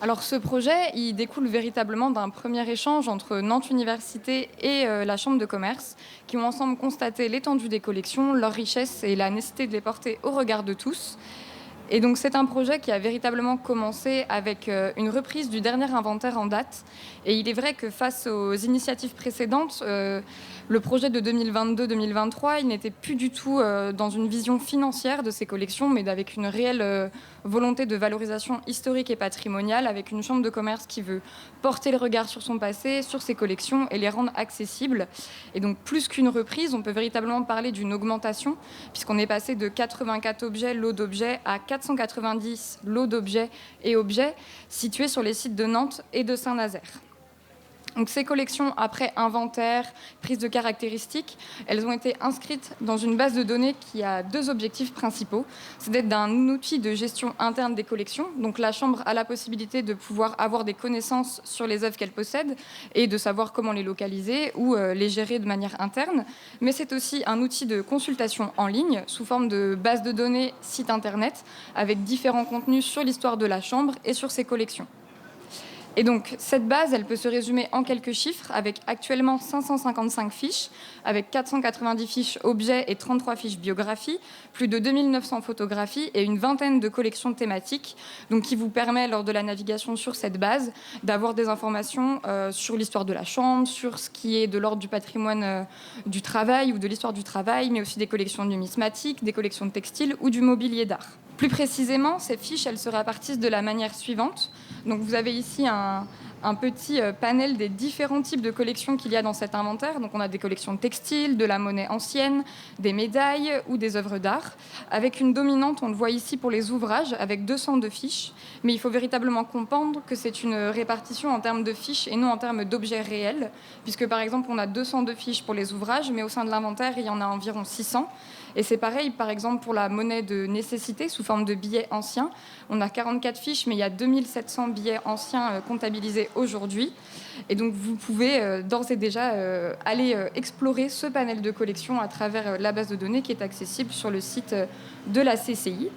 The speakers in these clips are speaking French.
Alors ce projet, il découle véritablement d'un premier échange entre Nantes Université et la Chambre de commerce, qui ont ensemble constaté l'étendue des collections, leur richesse et la nécessité de les porter au regard de tous. Et donc c'est un projet qui a véritablement commencé avec une reprise du dernier inventaire en date. Et il est vrai que face aux initiatives précédentes, le projet de 2022-2023, il n'était plus du tout dans une vision financière de ces collections, mais avec une réelle volonté de valorisation historique et patrimoniale, avec une chambre de commerce qui veut porter le regard sur son passé, sur ses collections et les rendre accessibles. Et donc plus qu'une reprise, on peut véritablement parler d'une augmentation, puisqu'on est passé de 84 objets, lots d'objets, à 490 lots d'objets et objets situés sur les sites de Nantes et de Saint-Nazaire. Donc ces collections, après inventaire, prise de caractéristiques, elles ont été inscrites dans une base de données qui a deux objectifs principaux. C'est d'être un outil de gestion interne des collections. Donc la Chambre a la possibilité de pouvoir avoir des connaissances sur les œuvres qu'elle possède et de savoir comment les localiser ou les gérer de manière interne. Mais c'est aussi un outil de consultation en ligne sous forme de base de données site internet avec différents contenus sur l'histoire de la Chambre et sur ses collections. Et donc, cette base, elle peut se résumer en quelques chiffres, avec actuellement 555 fiches, avec 490 fiches objets et 33 fiches biographies, plus de 2900 photographies et une vingtaine de collections thématiques, donc qui vous permet, lors de la navigation sur cette base, d'avoir des informations sur l'histoire de la chambre, sur ce qui est de l'ordre du patrimoine du travail ou de l'histoire du travail, mais aussi des collections numismatiques, des collections de textiles ou du mobilier d'art. Plus précisément, ces fiches, elles se répartissent de la manière suivante. Donc vous avez ici un petit panel des différents types de collections qu'il y a dans cet inventaire. Donc on a des collections de textiles, de la monnaie ancienne, des médailles ou des œuvres d'art. Avec une dominante, on le voit ici pour les ouvrages, avec 202 fiches. Mais il faut véritablement comprendre que c'est une répartition en termes de fiches et non en termes d'objets réels. Puisque par exemple, on a 202 fiches pour les ouvrages, mais au sein de l'inventaire, il y en a environ 600. Et c'est pareil, par exemple, pour la monnaie de nécessité sous forme de billets anciens. On a 44 fiches, mais il y a 2700 billets anciens comptabilisés aujourd'hui. Et donc, vous pouvez d'ores et déjà aller explorer ce panel de collection à travers la base de données qui est accessible sur le site de la CCI.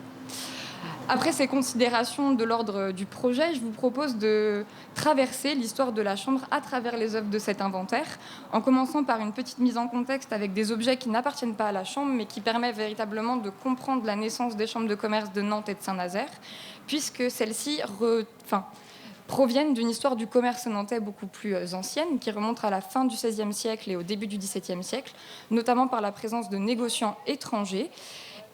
Après ces considérations de l'ordre du projet, je vous propose de traverser l'histoire de la Chambre à travers les œuvres de cet inventaire, en commençant par une petite mise en contexte avec des objets qui n'appartiennent pas à la Chambre, mais qui permettent véritablement de comprendre la naissance des chambres de commerce de Nantes et de Saint-Nazaire, puisque celles-ci proviennent d'une histoire du commerce nantais beaucoup plus ancienne, qui remonte à la fin du XVIe siècle et au début du XVIIe siècle, notamment par la présence de négociants étrangers.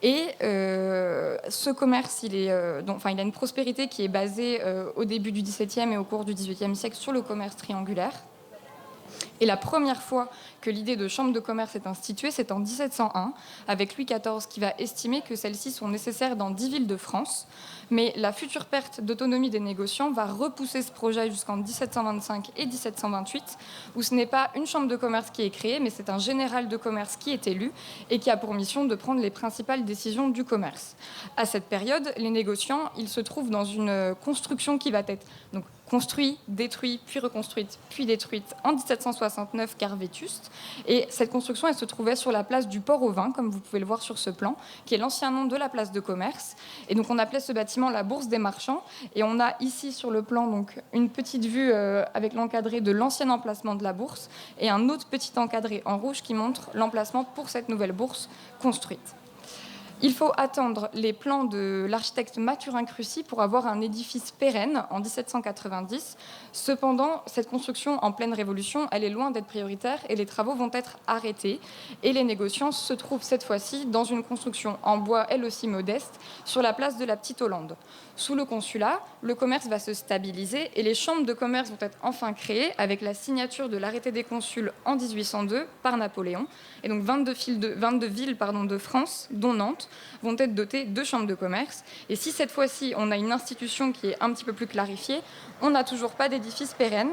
Et ce commerce, il a une prospérité qui est basée au début du XVIIe et au cours du XVIIIe siècle sur le commerce triangulaire. Et la première fois que l'idée de chambre de commerce est instituée, c'est en 1701, avec Louis XIV qui va estimer que celles-ci sont nécessaires dans 10 villes de France. Mais la future perte d'autonomie des négociants va repousser ce projet jusqu'en 1725 et 1728, où ce n'est pas une chambre de commerce qui est créée, mais c'est un général de commerce qui est élu et qui a pour mission de prendre les principales décisions du commerce. À cette période, les négociants, ils se trouvent dans une construction qui va être donc construite, détruite, puis reconstruite, puis détruite en 1769 car vétuste. Et cette construction, elle se trouvait sur la place du Port au Vin, comme vous pouvez le voir sur ce plan, qui est l'ancien nom de la place de commerce. Et donc on appelait ce bâtiment la Bourse des Marchands. Et on a ici sur le plan donc une petite vue avec l'encadré de l'ancien emplacement de la bourse et un autre petit encadré en rouge qui montre l'emplacement pour cette nouvelle bourse construite. Il faut attendre les plans de l'architecte Mathurin Crucy pour avoir un édifice pérenne en 1790. Cependant, cette construction en pleine révolution, elle est loin d'être prioritaire et les travaux vont être arrêtés. Et les négociants se trouvent cette fois-ci dans une construction en bois, elle aussi modeste, sur la place de la Petite Hollande. Sous le consulat, le commerce va se stabiliser et les chambres de commerce vont être enfin créées avec la signature de l'arrêté des consuls en 1802 par Napoléon. Et donc 22 villes de France, dont Nantes, vont être dotées de chambres de commerce. Et si cette fois-ci, on a une institution qui est un petit peu plus clarifiée, on n'a toujours pas d'édifice pérenne.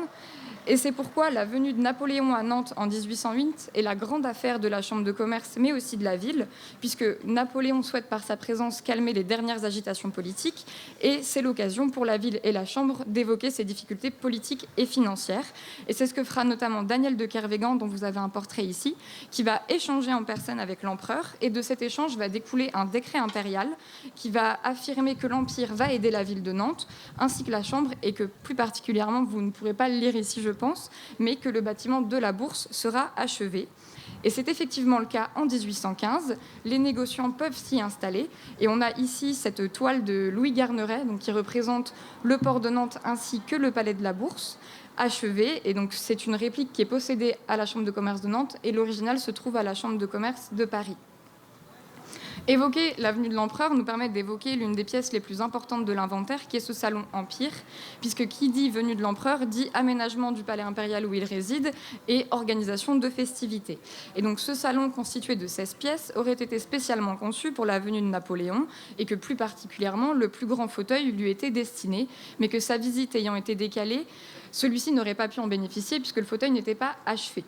Et c'est pourquoi la venue de Napoléon à Nantes en 1808 est la grande affaire de la Chambre de commerce, mais aussi de la ville, puisque Napoléon souhaite par sa présence calmer les dernières agitations politiques, et c'est l'occasion pour la ville et la Chambre d'évoquer ces difficultés politiques et financières. Et c'est ce que fera notamment Daniel de Kervégan, dont vous avez un portrait ici, qui va échanger en personne avec l'empereur, et de cet échange va découler un décret impérial qui va affirmer que l'Empire va aider la ville de Nantes, ainsi que la Chambre, et que plus particulièrement, vous ne pourrez pas le lire ici, je pense, mais que le bâtiment de la Bourse sera achevé. Et c'est effectivement le cas en 1815. Les négociants peuvent s'y installer. Et on a ici cette toile de Louis Garneret, donc, qui représente le port de Nantes ainsi que le palais de la Bourse, achevé. Et donc c'est une réplique qui est possédée à la Chambre de commerce de Nantes et l'original se trouve à la Chambre de commerce de Paris. Évoquer l'avenue de l'Empereur nous permet d'évoquer l'une des pièces les plus importantes de l'inventaire, qui est ce salon Empire, puisque qui dit venue de l'Empereur dit aménagement du palais impérial où il réside et organisation de festivités. Et donc ce salon, constitué de 16 pièces, aurait été spécialement conçu pour la venue de Napoléon, et que plus particulièrement, le plus grand fauteuil lui était destiné, mais que sa visite ayant été décalée, celui-ci n'aurait pas pu en bénéficier puisque le fauteuil n'était pas achevé.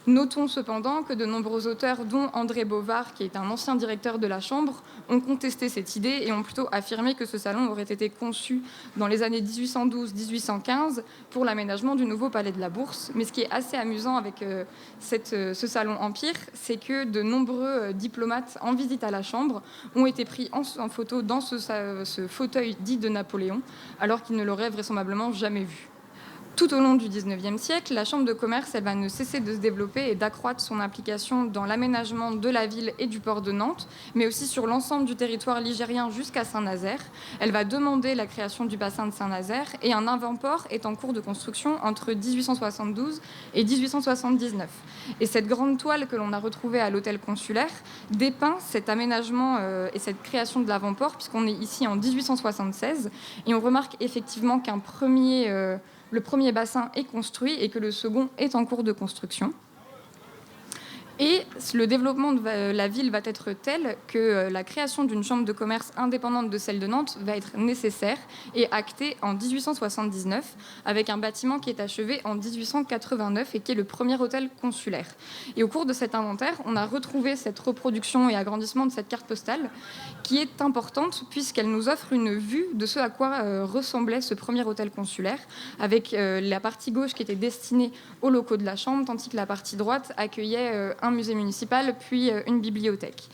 Notons cependant que de nombreux auteurs, dont André Bovard, qui est un ancien directeur de la Chambre, ont contesté cette idée et ont plutôt affirmé que ce salon aurait été conçu dans les années 1812-1815 pour l'aménagement du nouveau palais de la Bourse. Mais ce qui est assez amusant avec ce salon Empire, c'est que de nombreux diplomates en visite à la Chambre ont été pris en photo dans ce fauteuil dit de Napoléon, alors qu'ils ne l'auraient vraisemblablement jamais vu. Tout au long du XIXe siècle, la Chambre de commerce va ne cesser de se développer et d'accroître son implication dans l'aménagement de la ville et du port de Nantes, mais aussi sur l'ensemble du territoire ligérien jusqu'à Saint-Nazaire. Elle va demander la création du bassin de Saint-Nazaire et un avant-port est en cours de construction entre 1872 et 1879. Et cette grande toile que l'on a retrouvée à l'hôtel consulaire dépeint cet aménagement et cette création de l'avant-port, puisqu'on est ici en 1876 et on remarque effectivement le premier bassin est construit et que le second est en cours de construction. Et le développement de la ville va être tel que la création d'une chambre de commerce indépendante de celle de Nantes va être nécessaire et actée en 1879 avec un bâtiment qui est achevé en 1889 et qui est le premier hôtel consulaire. Et au cours de cet inventaire, on a retrouvé cette reproduction et agrandissement de cette carte postale qui est importante puisqu'elle nous offre une vue de ce à quoi ressemblait ce premier hôtel consulaire avec la partie gauche qui était destinée aux locaux de la chambre tandis que la partie droite accueillait un musée municipal, puis une bibliothèque.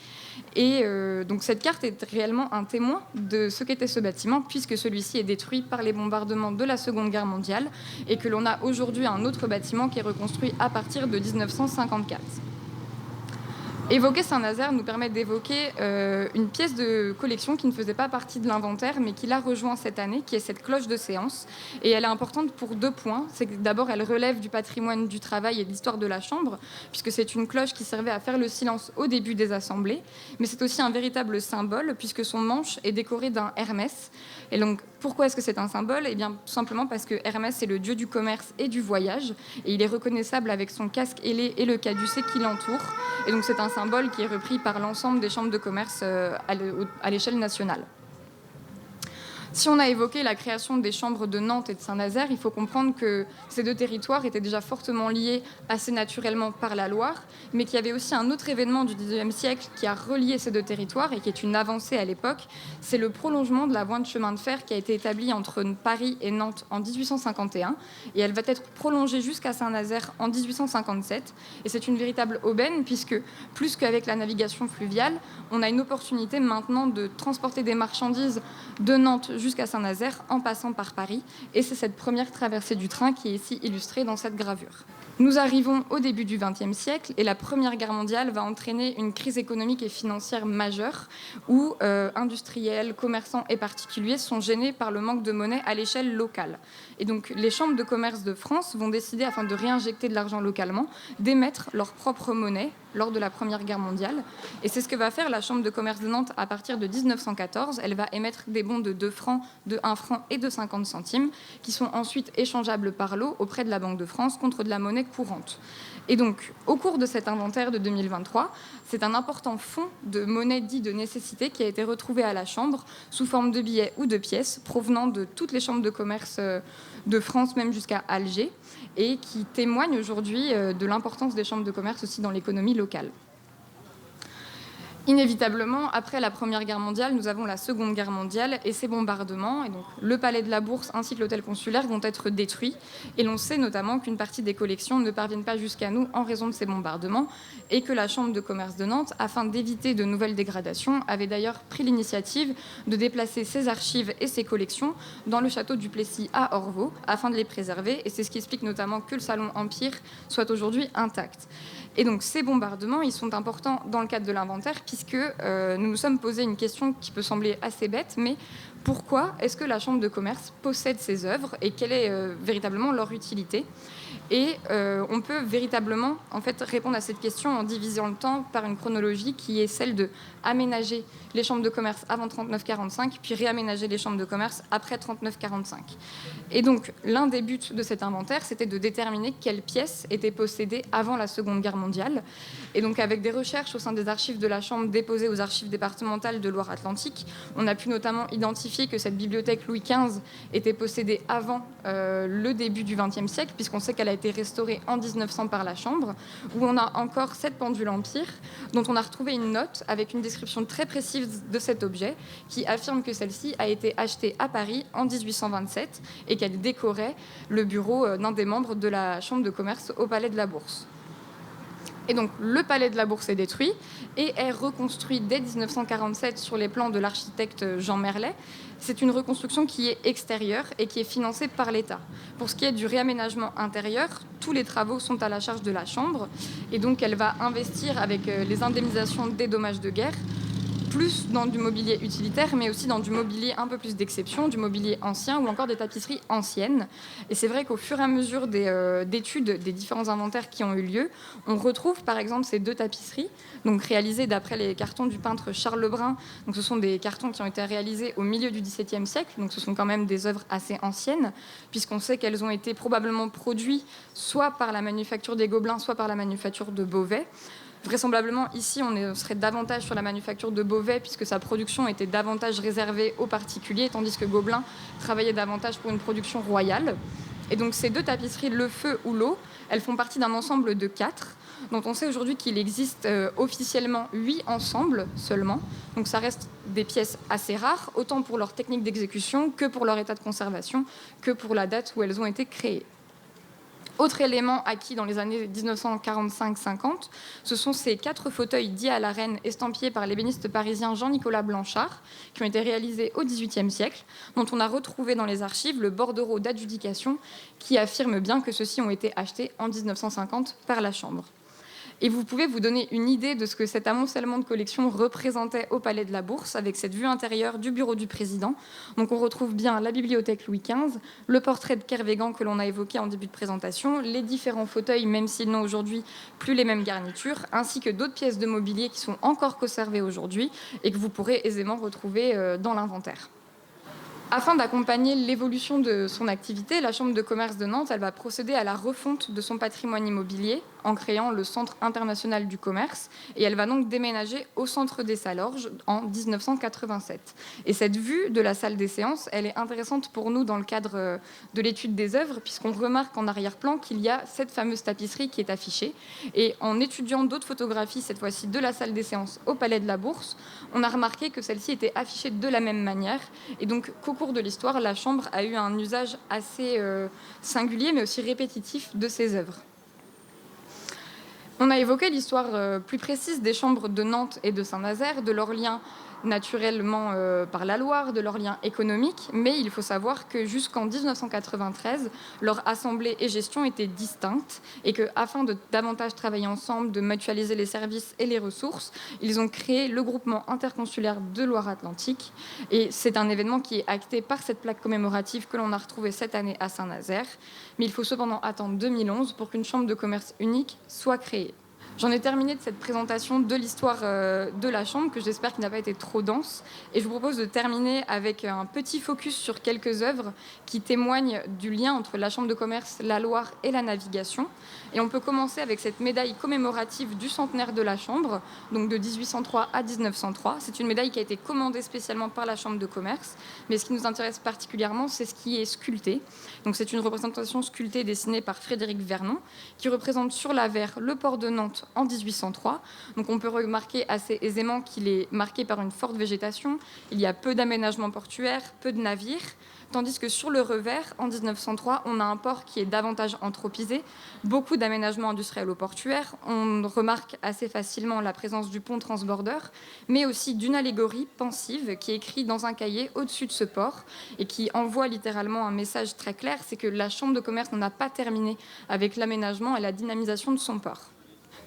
Et donc cette carte est réellement un témoin de ce qu'était ce bâtiment, puisque celui-ci est détruit par les bombardements de la Seconde Guerre mondiale, et que l'on a aujourd'hui un autre bâtiment qui est reconstruit à partir de 1954. Évoquer Saint-Nazaire nous permet d'évoquer une pièce de collection qui ne faisait pas partie de l'inventaire, mais qui l'a rejoint cette année, qui est cette cloche de séance. Et elle est importante pour 2 points. C'est que d'abord, elle relève du patrimoine du travail et de l'histoire de la Chambre, puisque c'est une cloche qui servait à faire le silence au début des assemblées. Mais c'est aussi un véritable symbole, puisque son manche est décoré d'un Hermès. Et donc, pourquoi est-ce que c'est un symbole ? Eh bien, tout simplement parce que Hermès est le dieu du commerce et du voyage, et il est reconnaissable avec son casque ailé et le caducée qui l'entoure. Et donc, c'est un symbole qui est repris par l'ensemble des chambres de commerce à l'échelle nationale. Si on a évoqué la création des chambres de Nantes et de Saint-Nazaire, il faut comprendre que ces 2 territoires étaient déjà fortement liés assez naturellement par la Loire, mais qu'il y avait aussi un autre événement du XIXe siècle qui a relié ces 2 territoires et qui est une avancée à l'époque. C'est le prolongement de la voie de chemin de fer qui a été établie entre Paris et Nantes en 1851, et elle va être prolongée jusqu'à Saint-Nazaire en 1857. Et c'est une véritable aubaine, puisque plus qu'avec la navigation fluviale, on a une opportunité maintenant de transporter des marchandises de Nantes jusqu'à Saint-Nazaire en passant par Paris. Et c'est cette première traversée du train qui est ici illustrée dans cette gravure. Nous arrivons au début du XXe siècle et la Première Guerre mondiale va entraîner une crise économique et financière majeure où industriels, commerçants et particuliers sont gênés par le manque de monnaie à l'échelle locale. Et donc les chambres de commerce de France vont décider, afin de réinjecter de l'argent localement, d'émettre leur propre monnaie lors de la Première Guerre mondiale. Et c'est ce que va faire la Chambre de commerce de Nantes à partir de 1914. Elle va émettre des bons de 2 francs, de 1 franc et de 50 centimes qui sont ensuite échangeables par lot auprès de la Banque de France contre de la monnaie courante. Et donc, au cours de cet inventaire de 2023, c'est un important fonds de monnaie dit de nécessité qui a été retrouvé à la Chambre sous forme de billets ou de pièces provenant de toutes les chambres de commerce de France, même jusqu'à Alger, et qui témoigne aujourd'hui de l'importance des chambres de commerce aussi dans l'économie locale. Inévitablement, après la Première Guerre mondiale, nous avons la Seconde Guerre mondiale et ses bombardements. Et donc, le palais de la Bourse ainsi que l'hôtel consulaire vont être détruits. Et l'on sait notamment qu'une partie des collections ne parviennent pas jusqu'à nous en raison de ces bombardements et que la Chambre de commerce de Nantes, afin d'éviter de nouvelles dégradations, avait d'ailleurs pris l'initiative de déplacer ses archives et ses collections dans le château du Plessis à Orvaux afin de les préserver. Et c'est ce qui explique notamment que le salon Empire soit aujourd'hui intact. Et donc ces bombardements, ils sont importants dans le cadre de l'inventaire puisque nous nous sommes posé une question qui peut sembler assez bête, mais pourquoi est-ce que la Chambre de commerce possède ces œuvres et quelle est véritablement leur utilité ? Et on peut véritablement en fait, répondre à cette question en divisant le temps par une chronologie qui est celle de aménager les chambres de commerce avant 39-45, puis réaménager les chambres de commerce après 39-45. Et donc, l'un des buts de cet inventaire, c'était de déterminer quelles pièces étaient possédées avant la Seconde Guerre mondiale. Et donc, avec des recherches au sein des archives de la Chambre déposées aux archives départementales de Loire-Atlantique, on a pu notamment identifier que cette bibliothèque Louis XV était possédée avant le début du XXe siècle, puisqu'on sait qu'elle a été restaurée en 1900 par la Chambre, où on a encore 7 pendules Empire, dont on a retrouvé une note avec une description très précise de cet objet, qui affirme que celle-ci a été achetée à Paris en 1827 et qu'elle décorait le bureau d'un des membres de la Chambre de commerce au Palais de la Bourse. Et donc, le palais de la Bourse est détruit et est reconstruit dès 1947 sur les plans de l'architecte Jean Merlet. C'est une reconstruction qui est extérieure et qui est financée par l'État. Pour ce qui est du réaménagement intérieur, tous les travaux sont à la charge de la Chambre et donc elle va investir avec les indemnisations des dommages de guerre plus dans du mobilier utilitaire, mais aussi dans du mobilier un peu plus d'exception, du mobilier ancien ou encore des tapisseries anciennes. Et c'est vrai qu'au fur et à mesure d'études des différents inventaires qui ont eu lieu, on retrouve par exemple ces 2 tapisseries, donc réalisées d'après les cartons du peintre Charles Lebrun. Donc ce sont des cartons qui ont été réalisés au milieu du XVIIe siècle, donc ce sont quand même des œuvres assez anciennes, puisqu'on sait qu'elles ont été probablement produites soit par la manufacture des Gobelins, soit par la manufacture de Beauvais. Vraisemblablement, ici, on serait davantage sur la manufacture de Beauvais, puisque sa production était davantage réservée aux particuliers, tandis que Gobelin travaillait davantage pour une production royale. Et donc, ces 2 tapisseries, le feu ou l'eau, elles font partie d'un ensemble de 4, dont on sait aujourd'hui qu'il existe officiellement 8 ensembles seulement. Donc, ça reste des pièces assez rares, autant pour leur technique d'exécution que pour leur état de conservation, que pour la date où elles ont été créées. Autre élément acquis dans les années 1945-50, ce sont ces 4 fauteuils dits à la reine estampillés par l'ébéniste parisien Jean-Nicolas Blanchard, qui ont été réalisés au XVIIIe siècle, dont on a retrouvé dans les archives le bordereau d'adjudication qui affirme bien que ceux-ci ont été achetés en 1950 par la Chambre. Et vous pouvez vous donner une idée de ce que cet amoncellement de collections représentait au Palais de la Bourse, avec cette vue intérieure du bureau du président. Donc on retrouve bien la bibliothèque Louis XV, le portrait de Kervégan que l'on a évoqué en début de présentation, les différents fauteuils, même s'ils n'ont aujourd'hui plus les mêmes garnitures, ainsi que d'autres pièces de mobilier qui sont encore conservées aujourd'hui et que vous pourrez aisément retrouver dans l'inventaire. Afin d'accompagner l'évolution de son activité, la Chambre de commerce de Nantes elle va procéder à la refonte de son patrimoine immobilier en créant le Centre international du commerce et elle va donc déménager au centre des Salorges en 1987. Et cette vue de la salle des séances, elle est intéressante pour nous dans le cadre de l'étude des œuvres puisqu'on remarque en arrière-plan qu'il y a cette fameuse tapisserie qui est affichée. Et en étudiant d'autres photographies, cette fois-ci de la salle des séances au Palais de la Bourse, on a remarqué que celle-ci était affichée de la même manière et donc qu'au cours de l'histoire, la Chambre a eu un usage assez singulier mais aussi répétitif de ces œuvres. On a évoqué l'histoire plus précise des chambres de Nantes et de Saint-Nazaire, de leur lien naturellement par la Loire, de leur lien économique, mais il faut savoir que jusqu'en 1993, leur assemblée et gestion étaient distinctes et qu'afin de davantage travailler ensemble, de mutualiser les services et les ressources, ils ont créé le groupement interconsulaire de Loire-Atlantique et c'est un événement qui est acté par cette plaque commémorative que l'on a retrouvée cette année à Saint-Nazaire, mais il faut cependant attendre 2011 pour qu'une chambre de commerce unique soit créée. J'en ai terminé de cette présentation de l'histoire de la Chambre, que j'espère qu'il n'a pas été trop dense. Et je vous propose de terminer avec un petit focus sur quelques œuvres qui témoignent du lien entre la Chambre de commerce, la Loire et la navigation. Et on peut commencer avec cette médaille commémorative du centenaire de la Chambre, donc de 1803 à 1903. C'est une médaille qui a été commandée spécialement par la Chambre de commerce, mais ce qui nous intéresse particulièrement, c'est ce qui est sculpté. Donc c'est une représentation sculptée dessinée par Frédéric Vernon, qui représente sur l'avers le port de Nantes en 1803. Donc on peut remarquer assez aisément qu'il est marqué par une forte végétation, il y a peu d'aménagements portuaires, peu de navires, tandis que sur le revers, en 1903, on a un port qui est davantage anthropisé, beaucoup d'aménagements industriels ou portuaires, on remarque assez facilement la présence du pont transborder, mais aussi d'une allégorie pensive qui est écrite dans un cahier au-dessus de ce port et qui envoie littéralement un message très clair, c'est que la Chambre de commerce n'en a pas terminé avec l'aménagement et la dynamisation de son port.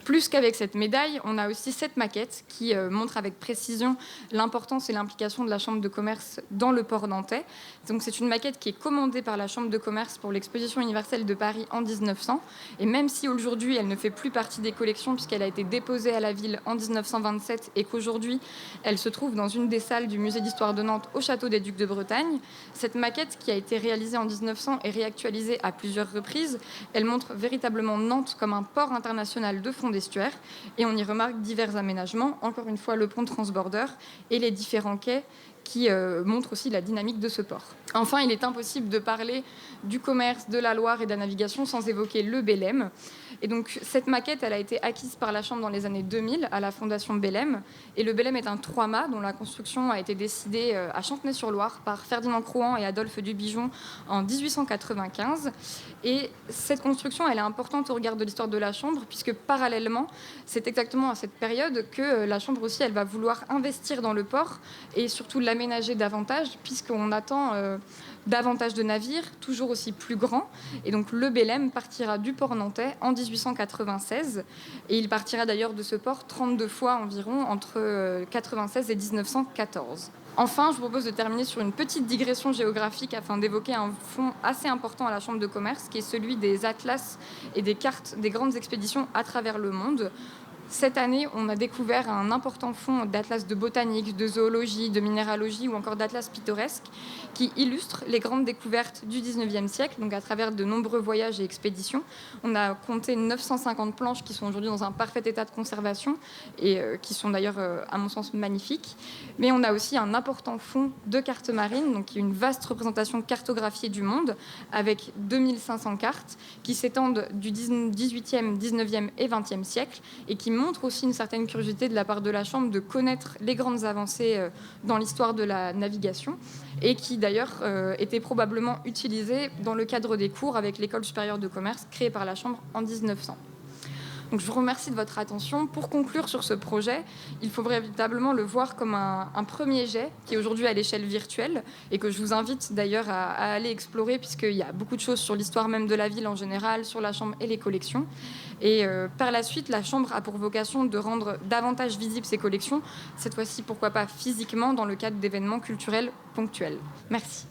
Plus qu'avec cette médaille, on a aussi cette maquette qui montre avec précision l'importance et l'implication de la Chambre de commerce dans le port nantais. Donc c'est une maquette qui est commandée par la Chambre de commerce pour l'exposition universelle de Paris en 1900. Et même si aujourd'hui elle ne fait plus partie des collections puisqu'elle a été déposée à la ville en 1927 et qu'aujourd'hui elle se trouve dans une des salles du musée d'histoire de Nantes au château des Ducs de Bretagne, cette maquette qui a été réalisée en 1900 et réactualisée à plusieurs reprises, elle montre véritablement Nantes comme un port international de fond d'estuaire et on y remarque divers aménagements, encore une fois le pont transborder et les différents quais qui montrent aussi la dynamique de ce port. Enfin, il est impossible de parler du commerce, de la Loire et de la navigation sans évoquer le Bélem. Et donc, cette maquette, elle a été acquise par la Chambre dans les années 2000 à la Fondation Bélem. Et le Bélem est un 3-mâts dont la construction a été décidée à Chantenay-sur-Loire par Ferdinand Crouan et Adolphe Dubigeon en 1895. Et cette construction, elle est importante au regard de l'histoire de la Chambre, puisque parallèlement, c'est exactement à cette période que la Chambre aussi, elle va vouloir investir dans le port et surtout l'aménager davantage, puisqu'on attend davantage de navires, toujours aussi plus grands. Et donc le Bélem partira du port nantais en 1896. Et il partira d'ailleurs de ce port 32 fois environ entre 96 et 1914. Enfin, je vous propose de terminer sur une petite digression géographique afin d'évoquer un fonds assez important à la Chambre de commerce, qui est celui des atlas et des cartes des grandes expéditions à travers le monde. Cette année, on a découvert un important fonds d'atlas de botanique, de zoologie, de minéralogie ou encore d'atlas pittoresques qui illustrent les grandes découvertes du 19e siècle, donc à travers de nombreux voyages et expéditions. On a compté 950 planches qui sont aujourd'hui dans un parfait état de conservation et qui sont d'ailleurs, à mon sens, magnifiques. Mais on a aussi un important fonds de cartes marines, donc une vaste représentation cartographiée du monde avec 2500 cartes qui s'étendent du 18e, 19e et 20e siècle et qui montre aussi une certaine curiosité de la part de la Chambre de connaître les grandes avancées dans l'histoire de la navigation et qui d'ailleurs était probablement utilisée dans le cadre des cours avec l'École supérieure de commerce créée par la Chambre en 1900. Donc je vous remercie de votre attention. Pour conclure sur ce projet, il faut véritablement le voir comme un premier jet qui est aujourd'hui à l'échelle virtuelle et que je vous invite d'ailleurs à aller explorer puisqu'il y a beaucoup de choses sur l'histoire même de la ville en général, sur la Chambre et les collections. Et par la suite, la Chambre a pour vocation de rendre davantage visibles ces collections, cette fois-ci pourquoi pas physiquement dans le cadre d'événements culturels ponctuels. Merci.